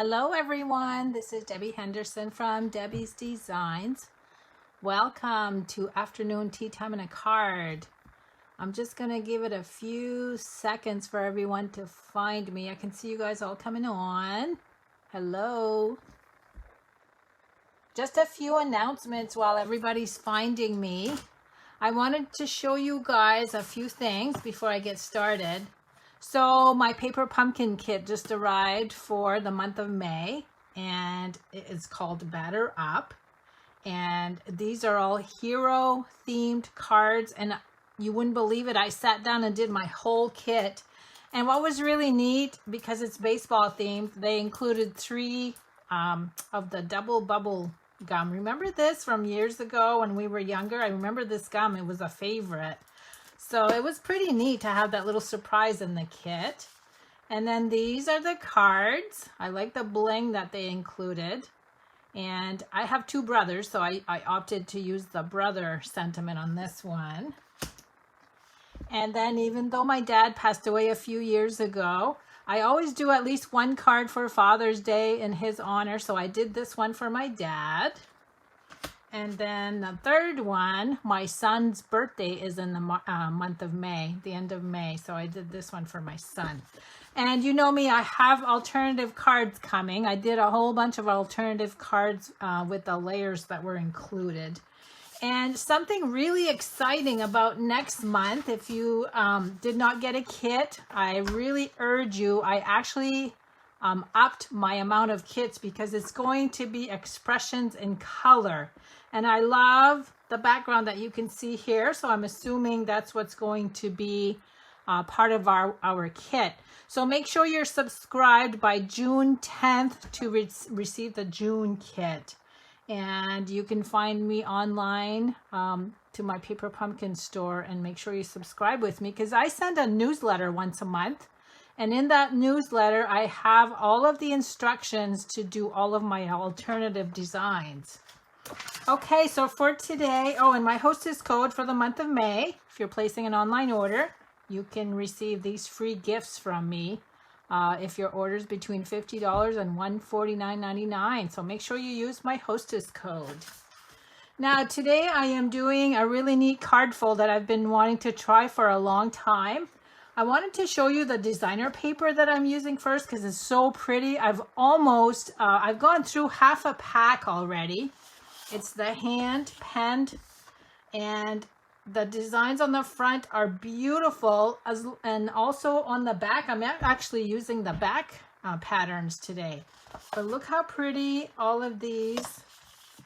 Hello everyone, this is Debbie Henderson from Debbie's Designs. Welcome to Afternoon Tea Time and a Card. I'm just going to give it a few seconds for everyone to find me. I can see you guys all coming on. Hello. Just a few announcements while everybody's finding me. I wanted to show you guys a few things before I get started. So my paper pumpkin kit just arrived for the month of May, and it's called Batter Up. And these are all hero themed cards, and you wouldn't believe it, I sat down and did my whole kit. And what was really neat, because it's baseball themed, they included 3 of the double bubble gum. Remember this from years ago when we were younger? I remember this gum, it was a favorite. So it was pretty neat to have that little surprise in the kit. And then these are the cards. I like the bling that they included. And I have 2 brothers, so I opted to use the brother sentiment on this one. And then even though my dad passed away a few years ago, I always do at least 1 card for Father's Day in his honor. So I did this one for my dad. And then the 3rd one, my son's birthday is in the month of May, the end of May. So I did this one for my son. And you know me, I have alternative cards coming. I did a whole bunch of alternative cards with the layers that were included. And something really exciting about next month, if you did not get a kit, I really urge you. I actually upped my amount of kits because it's going to be expressions in color. And I love the background that you can see here. So I'm assuming that's what's going to be part of our kit. So make sure you're subscribed by June 10th to receive the June kit. And you can find me online to my Paper Pumpkin store, and make sure you subscribe with me because I send a newsletter once a month. And in that newsletter, I have all of the instructions to do all of my alternative designs. Okay, so for today, and my hostess code for the month of May, if you're placing an online order, you can receive these free gifts from me if your order is between $50 and $149.99. So make sure you use my hostess code. Now, today I am doing a really neat card fold that I've been wanting to try for a long time. I wanted to show you the designer paper that I'm using first because it's so pretty. I've gone through half a pack already. It's the hand penned, and the designs on the front are beautiful, and also on the back. I'm actually using the back patterns today. But look how pretty all of these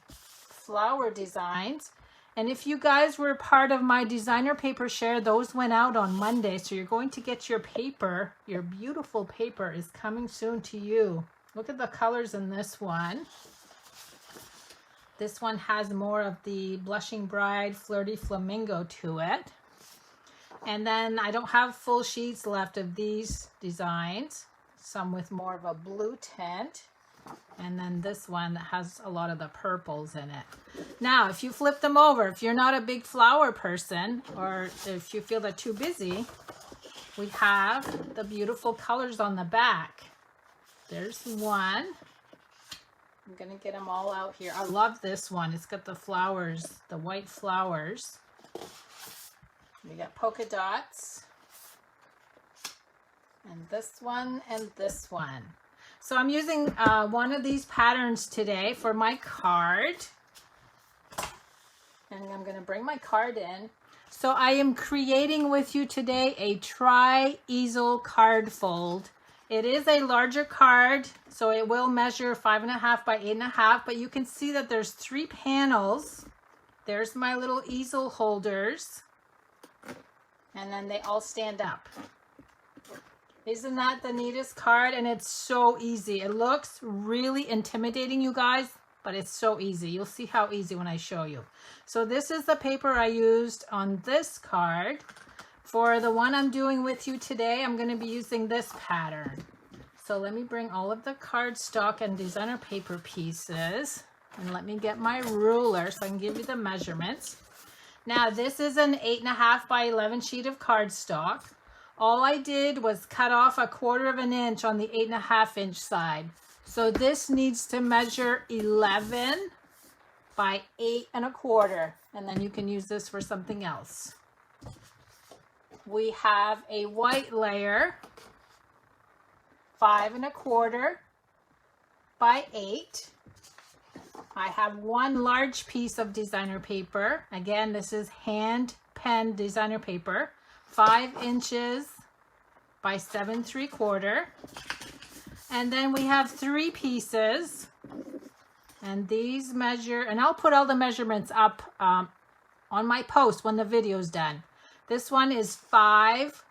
flower designs. And if you guys were part of my designer paper share, those went out on Monday. So you're going to get your paper. Your beautiful paper is coming soon to you. Look at the colors in this one. This one has more of the Blushing Bride Flirty Flamingo to it. And then I don't have full sheets left of these designs. Some with more of a blue tint. And then this one that has a lot of the purples in it. Now, if you flip them over, if you're not a big flower person, or if you feel they're too busy, we have the beautiful colors on the back. There's one. I'm going to get them all out here. I love this one. It's got the flowers, the white flowers. We got polka dots. And this one and this one. So I'm using one of these patterns today for my card. And I'm going to bring my card in. So I am creating with you today a tri-easel card fold. It is a larger card, so it will measure 5.5 by 8.5, but you can see that there's 3 panels. There's my little easel holders, and then they all stand up. Isn't that the neatest card? And it's so easy. It looks really intimidating, you guys, but it's so easy. You'll see how easy when I show you. So this is the paper I used on this card. For the one I'm doing with you today, I'm going to be using this pattern. So let me bring all of the cardstock and designer paper pieces, and let me get my ruler so I can give you the measurements. Now, this is an 8.5 by 11 sheet of cardstock. all I did was cut off 1/4 of an inch on the 8.5 inch side. So this needs to measure 11 by 8 1/4, and then you can use this for something else. We have a white layer, 5 1/4 by 8. I have one large piece of designer paper. Again, this is hand pen designer paper, 5 inches by 7 3/4. And then we have 3 pieces, and these measure, and I'll put all the measurements up on my post when the video's done. This one is 5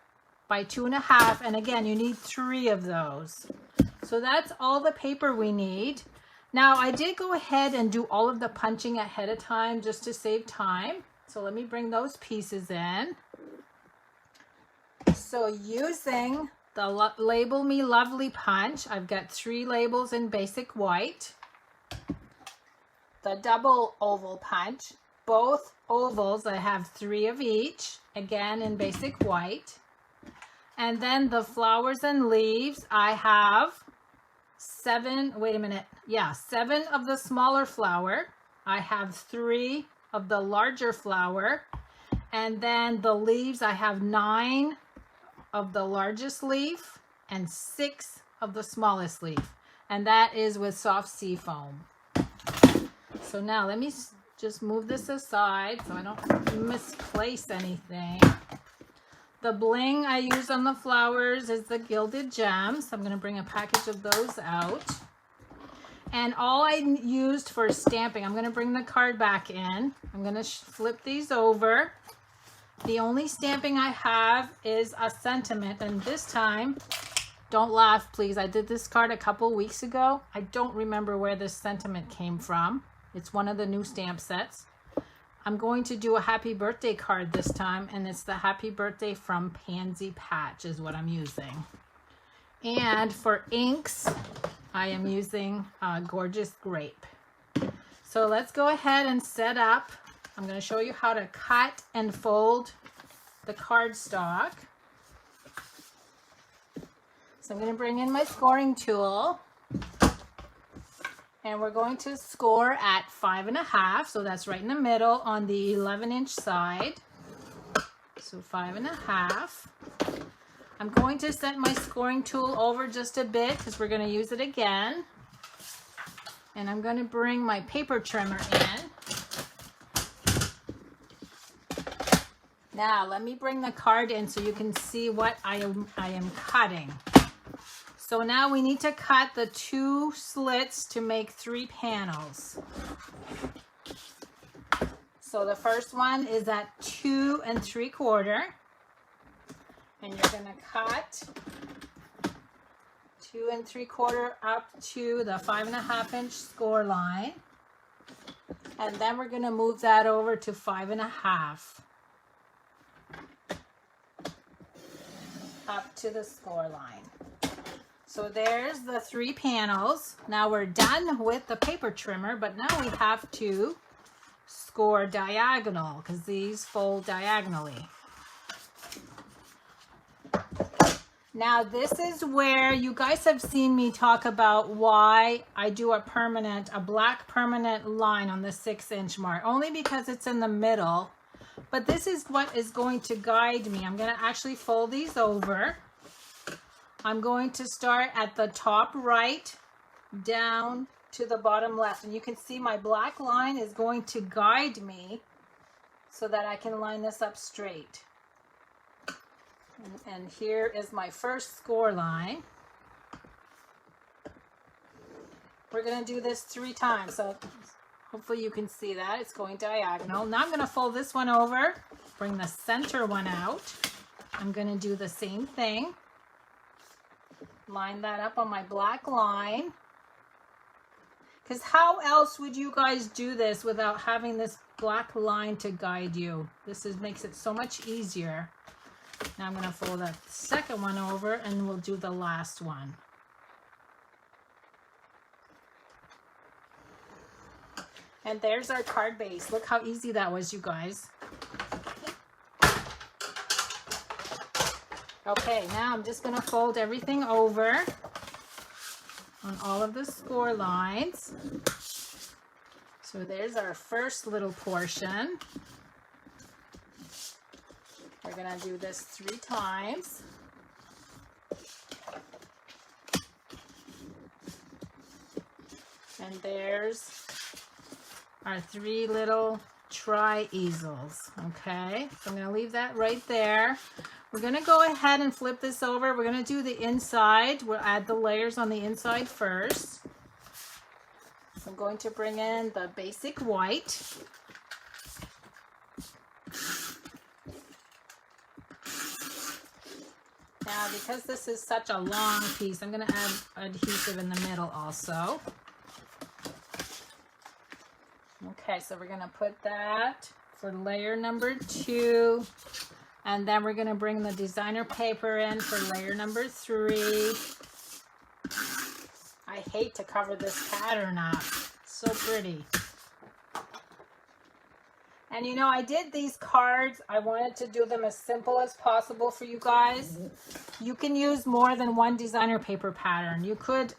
by 2.5, and again, you need 3 of those. So that's all the paper we need. Now, I did go ahead and do all of the punching ahead of time just to save time. So let me bring those pieces in. So using the Label Me Lovely punch, I've got 3 labels in basic white. The double oval punch, both ovals, I have 3 of each, again in basic white. And then the flowers and leaves, I have 7 of the smaller flower. I have 3 of the larger flower. And then the leaves, I have 9 of the largest leaf and 6 of the smallest leaf. And that is with soft sea foam. So now let me just move this aside so I don't misplace anything. The bling I use on the flowers is the gilded gems. I'm going to bring a package of those out. And all I used for stamping, I'm going to bring the card back in. I'm going to flip these over. The only stamping I have is a sentiment, and this time, don't laugh please, I did this card a couple weeks ago. I don't remember where this sentiment came from. It's one of the new stamp sets. I'm going to do a happy birthday card this time, and it's the happy birthday from Pansy Patch is what I'm using. And for inks, I am using Gorgeous Grape. So let's go ahead and set up. I'm going to show you how to cut and fold the cardstock. So I'm going to bring in my scoring tool, and we're going to score at 5.5. So that's right in the middle on the 11-inch side. So 5.5. I'm going to set my scoring tool over just a bit because we're going to use it again. And I'm going to bring my paper trimmer in. Now let me bring the card in so you can see what I am cutting. So now we need to cut the 2 slits to make 3 panels. So the first one is at 2 3/4. And you're going to cut 2 3/4 up to the 5.5-inch score line. And then we're going to move that over to 5.5. Up to the score line. So there's the 3 panels. Now we're done with the paper trimmer, but now we have to score diagonal because these fold diagonally. Now this is where you guys have seen me talk about why I do a black permanent line on the 6-inch mark, only because it's in the middle. But this is what is going to guide me. I'm going to actually fold these over. I'm going to start at the top right down to the bottom left. And you can see my black line is going to guide me so that I can line this up straight. And here is my first score line. We're going to do this 3 times. So hopefully you can see that. It's going diagonal. Now I'm going to fold this one over, bring the center one out. I'm going to do the same thing. Line that up on my black line. Because how else would you guys do this without having this black line to guide you? This makes it so much easier. Now I'm going to fold that second one over and we'll do the last one. And there's our card base. Look how easy that was, you guys. Okay, now I'm just gonna fold everything over on all of the score lines. So there's our first little portion. We're gonna do this 3 times. And there's our 3 little tri-easels, okay? So I'm gonna leave that right there. We're gonna go ahead and flip this over. We're gonna do the inside. We'll add the layers on the inside first. I'm going to bring in the basic white. Now, because this is such a long piece, I'm going to add adhesive in the middle also. Okay, so we're going to put that for layer number 2. And then we're going to bring the designer paper in for layer number 3. I hate to cover this pattern up. It's so pretty. And you know, I did these cards. I wanted to do them as simple as possible for you guys. You can use more than one designer paper pattern. You could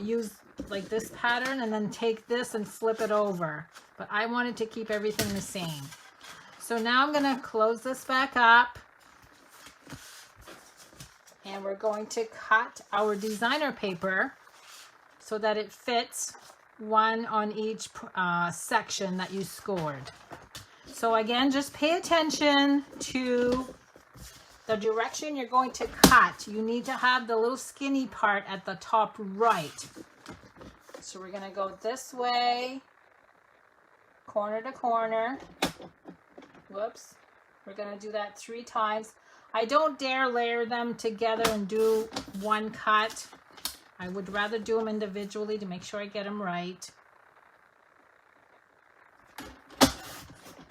use like this pattern and then take this and flip it over. But I wanted to keep everything the same. So now I'm going to close this back up. And we're going to cut our designer paper so that it fits one on each section that you scored. So again, just pay attention to the direction you're going to cut. You need to have the little skinny part at the top right. So we're going to go this way, corner to corner. Whoops. We're going to do that 3 times. I don't dare layer them together and do one cut. I would rather do them individually to make sure I get them right.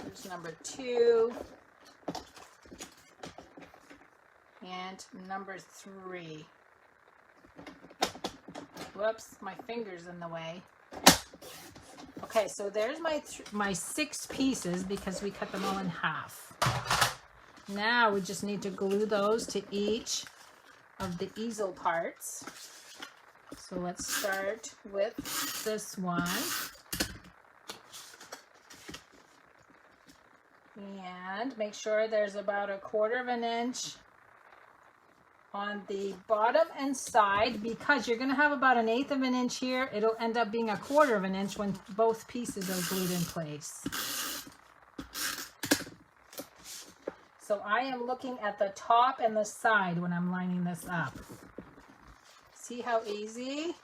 Here's number 2. And number 3. Whoops, my finger's in the way. Okay, so there's my 6 pieces because we cut them all in half. Now we just need to glue those to each of the easel parts. So let's start with this one. And make sure there's about 1/4 inch on the bottom and side, because you're going to have about 1/8 inch here. It'll end up being 1/4 inch when both pieces are glued in place. So I am looking at the top and the side when I'm lining this up. See how easy?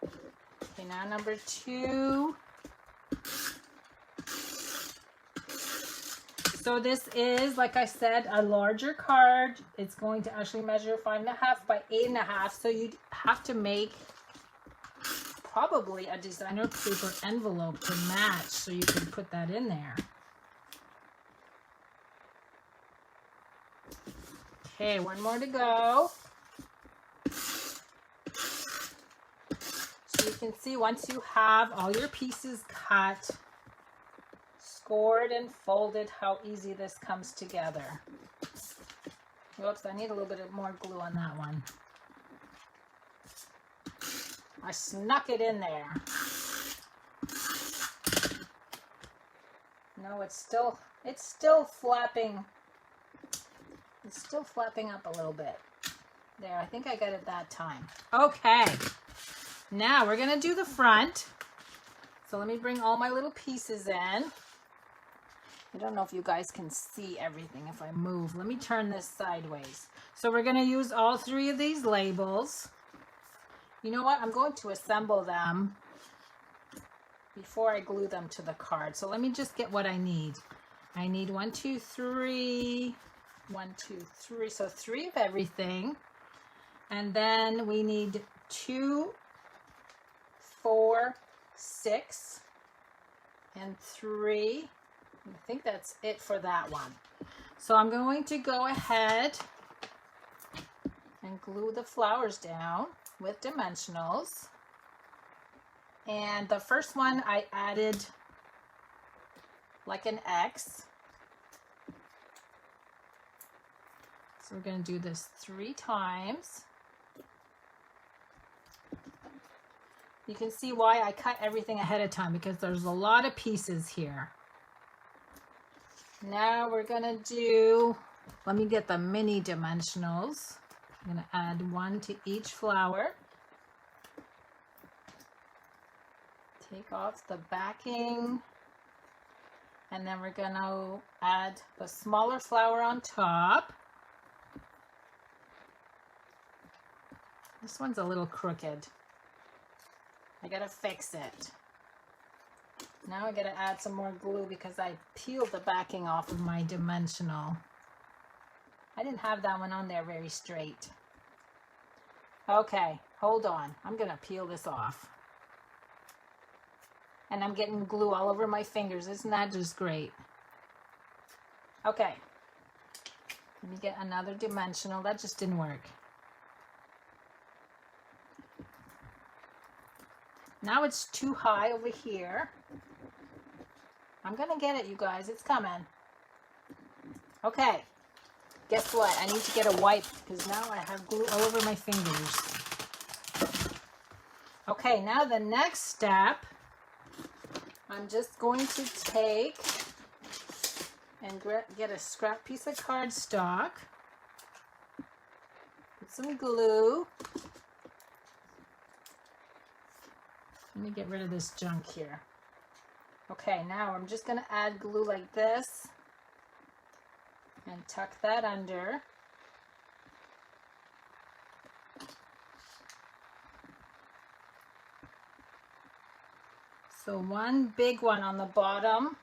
Okay, now number 2. So this is, like I said, a larger card. It's going to actually measure 5.5 by 8.5. So you have to make probably a designer paper envelope to match so you can put that in there. Okay, one more to go. So you can see once you have all your pieces cut, scored and folded, how easy this comes together. Whoops, I need a little bit more glue on that one. I snuck it in there. No, it's still flapping. It's still flapping up a little bit. There, I think I got it that time. Okay, now we're gonna do the front. So let me bring all my little pieces in. I don't know if you guys can see everything if I move. Let me turn this sideways. So we're gonna use all 3 of these labels. You know what? I'm going to assemble them before I glue them to the card. So let me just get what I need. I need 1, 2, 3. 1, 2, 3. So 3 of everything. And then we need 2, 4, 6, and 3. I think that's it for that one. So I'm going to go ahead and glue the flowers down with dimensionals. And the first one I added like an X. So we're going to do this 3 times. You can see why I cut everything ahead of time, because there's a lot of pieces here. Now we're going to do, let me get the mini dimensionals. I'm going to add 1 to each flower. Take off the backing. And then we're going to add the smaller flower on top. This one's a little crooked. I gotta fix it. Now I gotta add some more glue because I peeled the backing off of my dimensional. I didn't have that one on there very straight. Okay, hold on. I'm gonna peel this off. And I'm getting glue all over my fingers. Isn't that just great? Okay. Let me get another dimensional. That just didn't work. Now it's too high over here. I'm gonna get it, you guys. It's coming. Okay. Guess what? I need to get a wipe because now I have glue all over my fingers. Okay, now the next step, I'm just going to take and get a scrap piece of cardstock, put some glue. Let me get rid of this junk here. Okay, now I'm just going to add glue like this and tuck that under. So one big one on the bottom,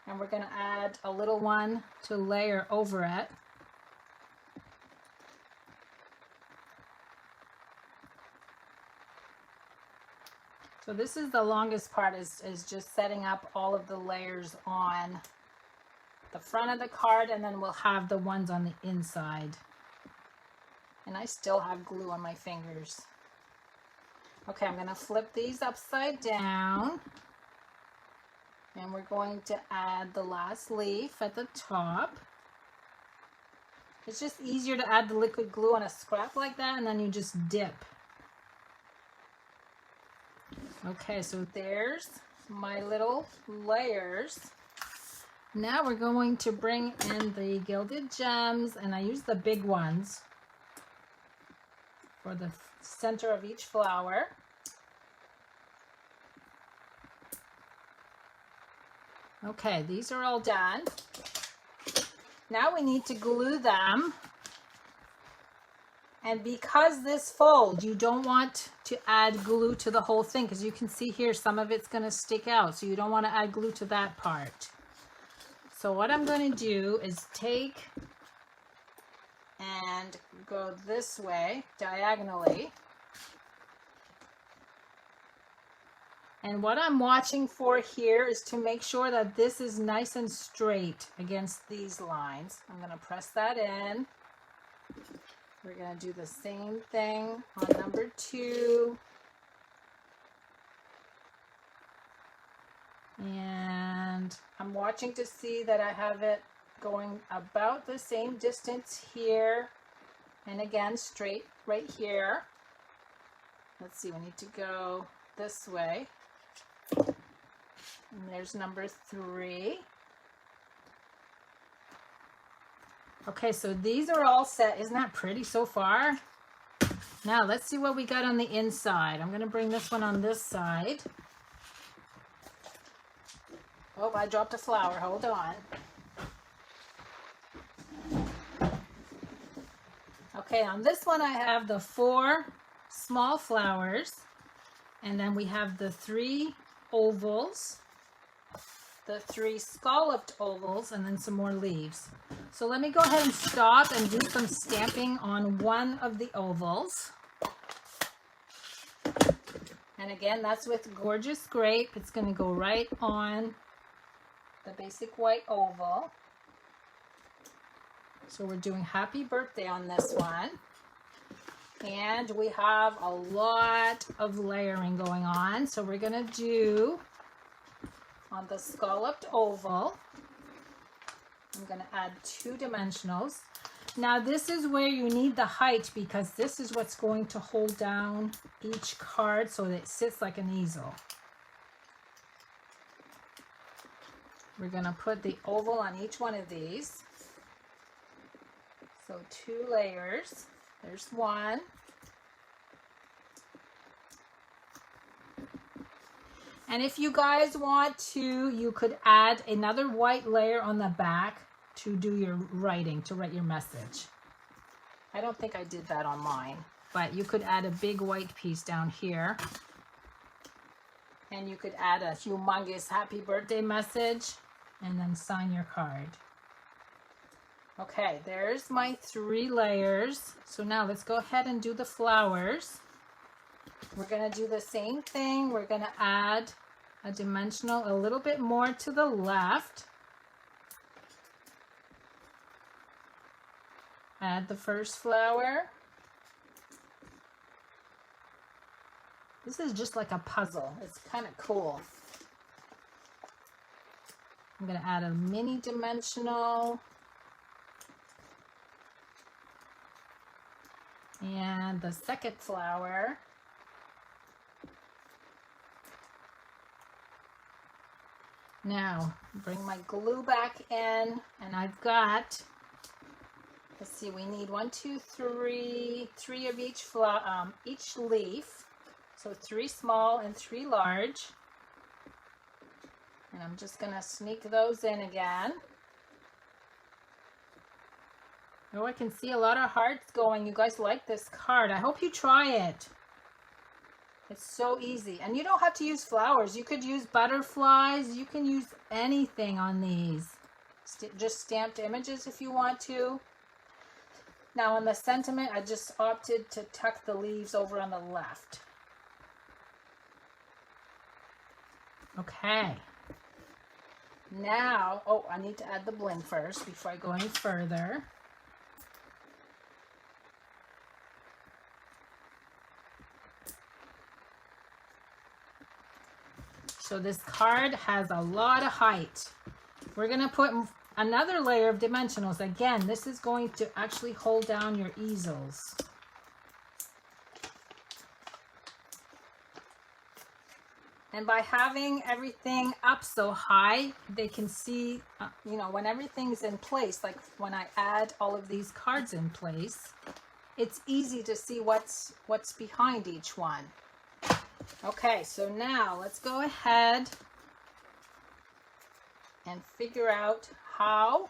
and we're going to add a little one to layer over it. So this is the longest part, is just setting up all of the layers on the front of the card, and then we'll have the ones on the inside. And I still have glue on my fingers. Okay, I'm going to flip these upside down. And we're going to add the last leaf at the top. It's just easier to add the liquid glue on a scrap like that, and then you just dip. Okay, so there's my little layers. Now we're going to bring in the gilded gems, and I use the big ones for the center of each flower. Okay, these are all done. Now we need to glue them. And because this folds, you don't want to add glue to the whole thing, because you can see here some of it's going to stick out. So you don't want to add glue to that part. So what I'm going to do is take and go this way diagonally. And what I'm watching for here is to make sure that this is nice and straight against these lines. I'm going to press that in. We're going to do the same thing on number 2. And I'm watching to see that I have it going about the same distance here. And again, straight right here. Let's see, we need to go this way. And there's number 3. Okay, so these are all set. Isn't that pretty so far? Now let's see what we got on the inside. I'm going to bring this one on this side. Oh, I dropped a flower. Hold on. Okay, on this one I have the 4 small flowers, and then we have the 3 ovals, the 3 scalloped ovals, and then some more leaves. So let me go ahead and stop and do some stamping on one of the ovals. And again, that's with Gorgeous Grape. It's going to go right on the basic white oval. So we're doing Happy Birthday on this one. And we have a lot of layering going on. So we're going to do on the scalloped oval, I'm going to add 2 dimensionals. Now this is where you need the height, because this is what's going to hold down each card so that it sits like an easel. We're going to put the oval on each one of these. So 2 layers. There's one. And if you guys want to, you could add another white layer on the back to do your writing, to write your message. I don't think I did that on mine, but you could add a big white piece down here. And you could add a humongous happy birthday message and then sign your card. Okay, there's my 3 layers. So now let's go ahead and do the flowers. We're going to do the same thing. We're going to add a dimensional a little bit more to the left. Add the first flower. This is just like a puzzle. It's kind of cool. I'm going to add a mini dimensional. And the second flower. Now, bring my glue back in, and I've got, let's see, we need 1, 2, 3 of each leaf. So 3 small and 3 large. And I'm just gonna sneak those in again. Oh, I can see a lot of hearts going. You guys like this card. I hope you try it. It's so easy. And you don't have to use flowers. You could use butterflies. You can use anything on these. Just stamped images if you want to. Now on the sentiment, I just opted to tuck the leaves over on the left. Okay. Now, oh, I need to add the bling first before I go any further. So this card has a lot of height. We're going to put another layer of dimensionals. Again, this is going to actually hold down your easels. And by having everything up so high, they can see, you know, when everything's in place, like when I add all of these cards in place, it's easy to see what's behind each one. Okay, so now let's go ahead and figure out how.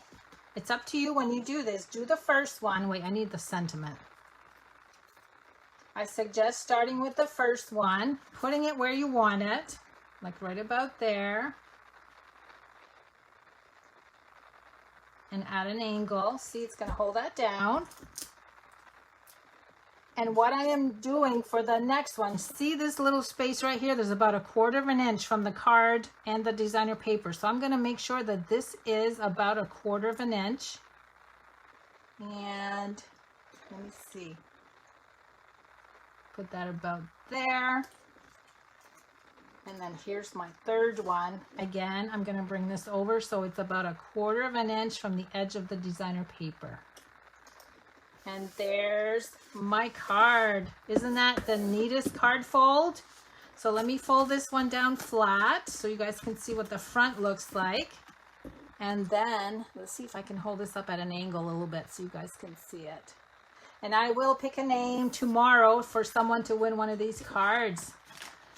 It's up to you when you do this. Do the first one. Wait, I need the sentiment. I suggest starting with the first one, putting it where you want it, like right about there, and at an angle. See, it's going to hold that down. And what I am doing for the next one, see this little space right here? There's about 1/4 inch from the card and the designer paper. So I'm going to make sure that this is about 1/4 inch. And let me see. Put that about there. And then here's my third one. Again, I'm going to bring this over so it's about 1/4 inch from the edge of the designer paper. And there's my card. Isn't that the neatest card fold? So let me fold this one down flat so you guys can see what the front looks like. And then, let's see if I can hold this up at an angle a little bit so you guys can see it. And I will pick a name tomorrow for someone to win one of these cards.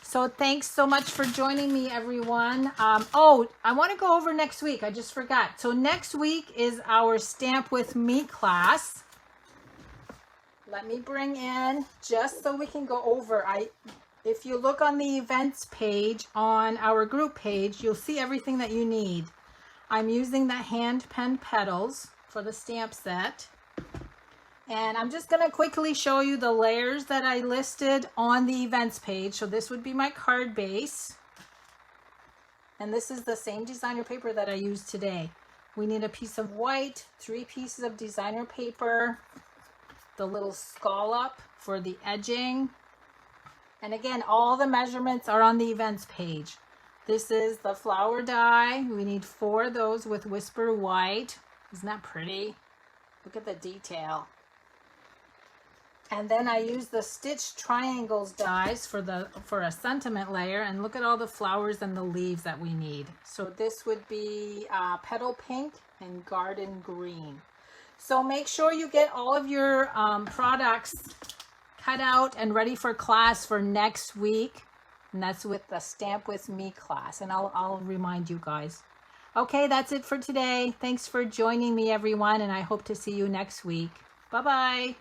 So thanks so much for joining me, everyone. Oh, I want to go over next week. I just forgot. So next week is our Stamp With Me class. Let me bring in, just so we can go over, if you look on the events page on our group page, you'll see everything that you need. I'm using the hand pen petals for the stamp set. And I'm just going to quickly show you the layers that I listed on the events page. So this would be my card base. And this is the same designer paper that I used today. We need a piece of white, 3 pieces of designer paper, the little scallop for the edging. And again, all the measurements are on the events page. This is the flower die. We need 4 of those with Whisper White. Isn't that pretty? Look at the detail. And then I use the Stitch Triangles dies for a sentiment layer, and look at all the flowers and the leaves that we need. So this would be Petal Pink and Garden Green. So make sure you get all of your products cut out and ready for class for next week. And that's with the Stamp With Me class. And I'll remind you guys. Okay, that's it for today. Thanks for joining me, everyone. And I hope to see you next week. Bye-bye.